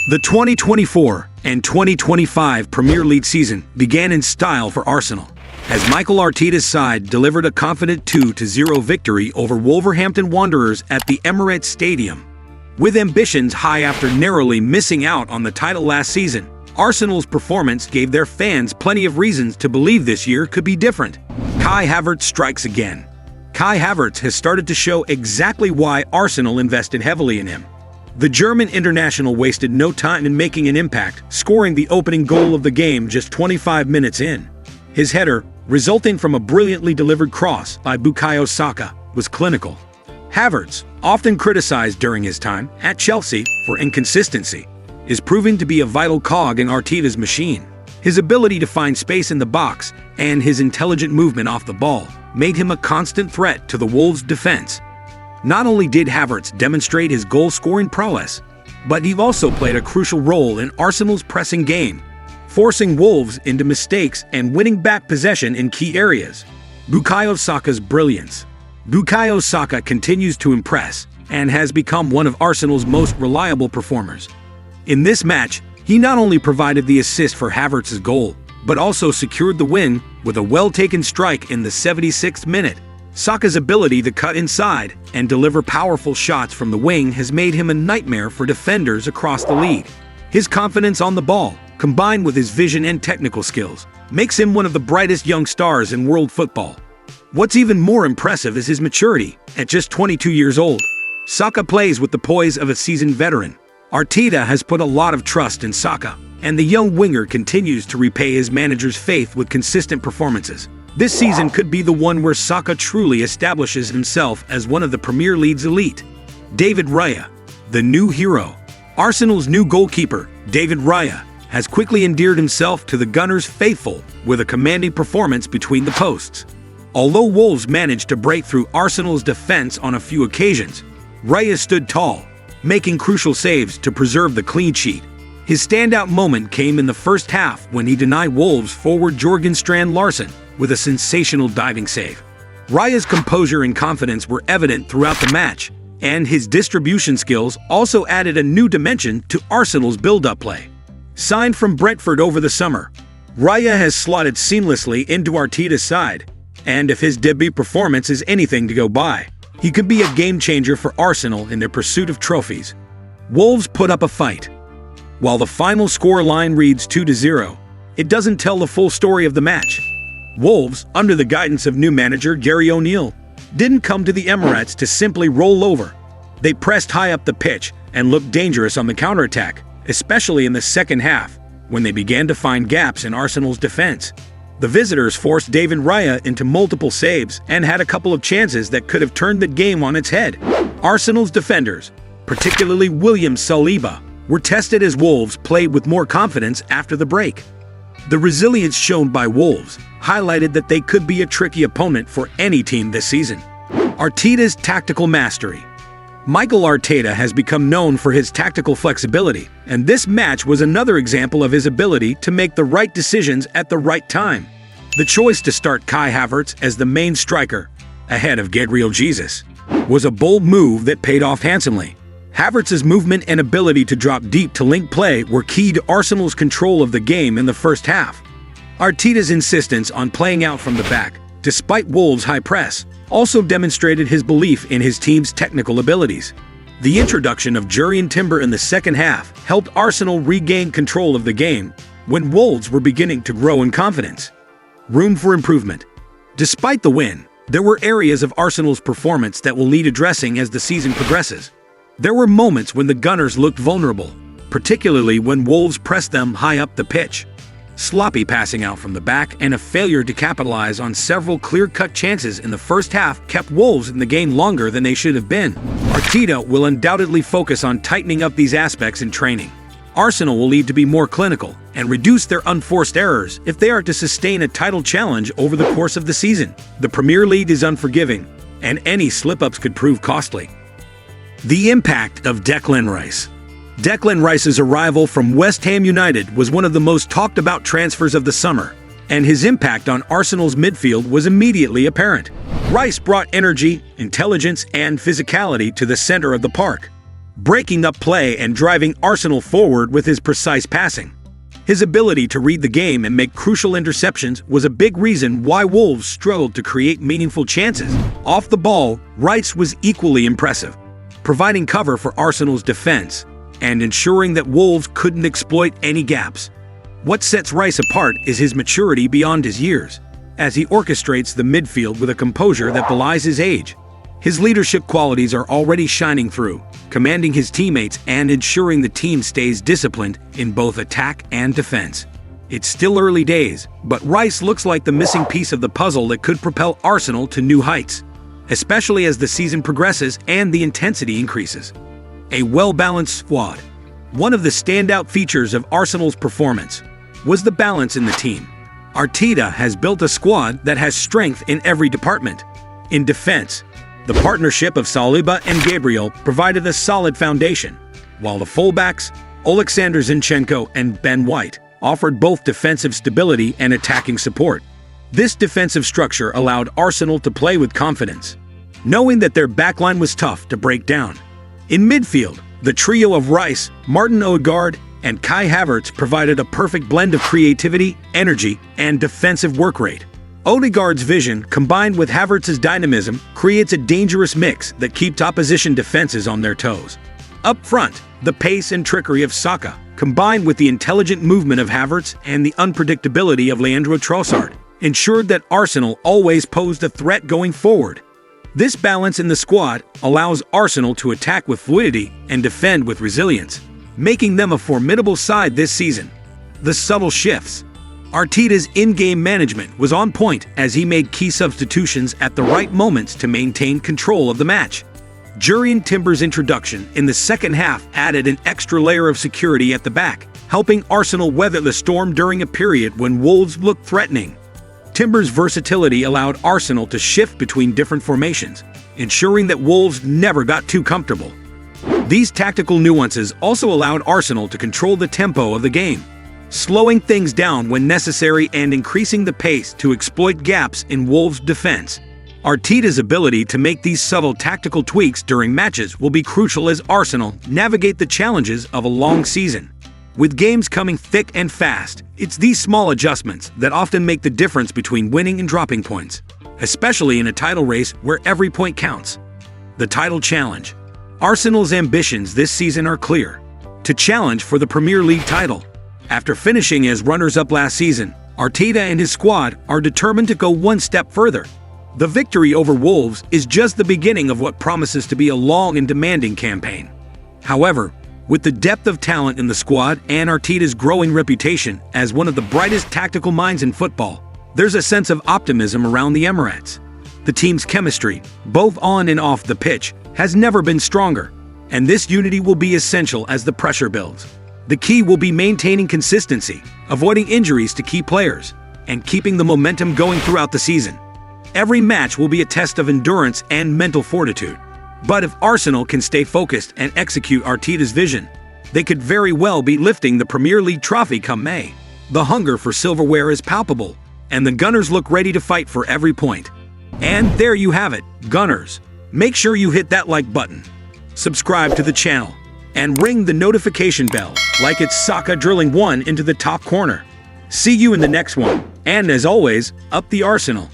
The 2024 and 2025 Premier League season began in style for Arsenal, as Mikel Arteta's side delivered a confident 2-0 victory over Wolverhampton Wanderers at the Emirates Stadium. With ambitions high after narrowly missing out on the title last season, Arsenal's performance gave their fans plenty of reasons to believe this year could be different. Kai Havertz strikes again. Kai Havertz has started to show exactly why Arsenal invested heavily in him. The German international wasted no time in making an impact, scoring the opening goal of the game just 25 minutes in. His header, resulting from a brilliantly delivered cross by Bukayo Saka, was clinical. Havertz, often criticized during his time at Chelsea for inconsistency, is proving to be a vital cog in Arteta's machine. His ability to find space in the box and his intelligent movement off the ball made him a constant threat to the Wolves' defense. Not only did Havertz demonstrate his goal-scoring prowess, but he also played a crucial role in Arsenal's pressing game, forcing Wolves into mistakes and winning back possession in key areas. Bukayo Saka's brilliance. Bukayo Saka continues to impress and has become one of Arsenal's most reliable performers. In this match, he not only provided the assist for Havertz's goal, but also secured the win with a well-taken strike in the 76th minute. Saka's ability to cut inside and deliver powerful shots from the wing has made him a nightmare for defenders across the league. His confidence on the ball, combined with his vision and technical skills, makes him one of the brightest young stars in world football. What's even more impressive is his maturity. At just 22 years old, Saka plays with the poise of a seasoned veteran. Arteta has put a lot of trust in Saka, and the young winger continues to repay his manager's faith with consistent performances. This season could be the one where Saka truly establishes himself as one of the Premier League's elite. David Raya, the new hero. Arsenal's new goalkeeper, David Raya, has quickly endeared himself to the Gunners' faithful with a commanding performance between the posts. Although Wolves managed to break through Arsenal's defense on a few occasions, Raya stood tall, making crucial saves to preserve the clean sheet. His standout moment came in the first half when he denied Wolves forward Jørgen Strand Larsen with a sensational diving save. Raya's composure and confidence were evident throughout the match, and his distribution skills also added a new dimension to Arsenal's build-up play. Signed from Brentford over the summer, Raya has slotted seamlessly into Arteta's side, and if his debut performance is anything to go by, he could be a game-changer for Arsenal in their pursuit of trophies. Wolves put up a fight. While the final score line reads 2-0, it doesn't tell the full story of the match. Wolves, under the guidance of new manager Gary O'Neill, didn't come to the Emirates to simply roll over. They pressed high up the pitch and looked dangerous on the counterattack, especially in the second half, when they began to find gaps in Arsenal's defense. The visitors forced David Raya into multiple saves and had a couple of chances that could have turned the game on its head. Arsenal's defenders, particularly William Saliba, were tested as Wolves played with more confidence after the break. The resilience shown by Wolves highlighted that they could be a tricky opponent for any team this season. Arteta's tactical mastery. Mikel Arteta has become known for his tactical flexibility, and this match was another example of his ability to make the right decisions at the right time. The choice to start Kai Havertz as the main striker, ahead of Gabriel Jesus, was a bold move that paid off handsomely. Havertz's movement and ability to drop deep to link play were key to Arsenal's control of the game in the first half. Arteta's insistence on playing out from the back, despite Wolves' high press, also demonstrated his belief in his team's technical abilities. The introduction of Jurrien Timber in the second half helped Arsenal regain control of the game when Wolves were beginning to grow in confidence. Room for improvement. Despite the win, there were areas of Arsenal's performance that will need addressing as the season progresses. There were moments when the Gunners looked vulnerable, particularly when Wolves pressed them high up the pitch. Sloppy passing out from the back and a failure to capitalize on several clear-cut chances in the first half kept Wolves in the game longer than they should have been. Arteta will undoubtedly focus on tightening up these aspects in training. Arsenal will need to be more clinical and reduce their unforced errors if they are to sustain a title challenge over the course of the season. The Premier League is unforgiving, and any slip-ups could prove costly. The impact of Declan Rice. Declan Rice's arrival from West Ham United was one of the most talked about transfers of the summer, and his impact on Arsenal's midfield was immediately apparent. Rice brought energy, intelligence, and physicality to the center of the park. breaking up play and driving Arsenal forward with his precise passing. His ability to read the game and make crucial interceptions was a big reason why Wolves struggled to create meaningful chances. Off the ball, Rice was equally impressive, providing cover for Arsenal's defense and ensuring that Wolves couldn't exploit any gaps. What sets Rice apart is his maturity beyond his years, as he orchestrates the midfield with a composure that belies his age. His leadership qualities are already shining through, commanding his teammates and ensuring the team stays disciplined in both attack and defense. It's still early days, but Rice looks like the missing piece of the puzzle that could propel Arsenal to new heights, especially as the season progresses and the intensity increases. A well-balanced squad. One of the standout features of Arsenal's performance was the balance in the team. Arteta has built a squad that has strength in every department. In defense, the partnership of Saliba and Gabriel provided a solid foundation, while the fullbacks, Alexander Zinchenko and Ben White, offered both defensive stability and attacking support. This defensive structure allowed Arsenal to play with confidence, knowing that their backline was tough to break down. In midfield, the trio of Rice, Martin Ødegaard, and Kai Havertz provided a perfect blend of creativity, energy, and defensive work rate. Ødegaard's vision, combined with Havertz's dynamism, creates a dangerous mix that keeps opposition defenses on their toes. Up front, the pace and trickery of Saka, combined with the intelligent movement of Havertz and the unpredictability of Leandro Trossard, ensured that Arsenal always posed a threat going forward. This balance in the squad allows Arsenal to attack with fluidity and defend with resilience, making them a formidable side this season. The subtle shifts. Arteta's in-game management was on point as he made key substitutions at the right moments to maintain control of the match. Jurrien Timber's introduction in the second half added an extra layer of security at the back, helping Arsenal weather the storm during a period when Wolves looked threatening. Timber's versatility allowed Arsenal to shift between different formations, ensuring that Wolves never got too comfortable. These tactical nuances also allowed Arsenal to control the tempo of the game, slowing things down when necessary and increasing the pace to exploit gaps in Wolves' defense. Arteta's ability to make these subtle tactical tweaks during matches will be crucial as Arsenal navigate the challenges of a long season. With games coming thick and fast, it's these small adjustments that often make the difference between winning and dropping points, especially in a title race where every point counts. The title challenge. Arsenal's ambitions this season are clear: to challenge for the Premier League title. After finishing as runners-up last season, Arteta and his squad are determined to go one step further. The victory over Wolves is just the beginning of what promises to be a long and demanding campaign. However, with the depth of talent in the squad and Arteta's growing reputation as one of the brightest tactical minds in football, there's a sense of optimism around the Emirates. The team's chemistry, both on and off the pitch, has never been stronger, and this unity will be essential as the pressure builds. The key will be maintaining consistency, avoiding injuries to key players, and keeping the momentum going throughout the season. Every match will be a test of endurance and mental fortitude. But if Arsenal can stay focused and execute Arteta's vision, they could very well be lifting the Premier League trophy come May. The hunger for silverware is palpable, and the Gunners look ready to fight for every point. And there you have it, Gunners. Make sure you hit that like button, subscribe to the channel, and ring the notification bell like it's Saka drilling one into the top corner. See you in the next one, and as always, up the Arsenal.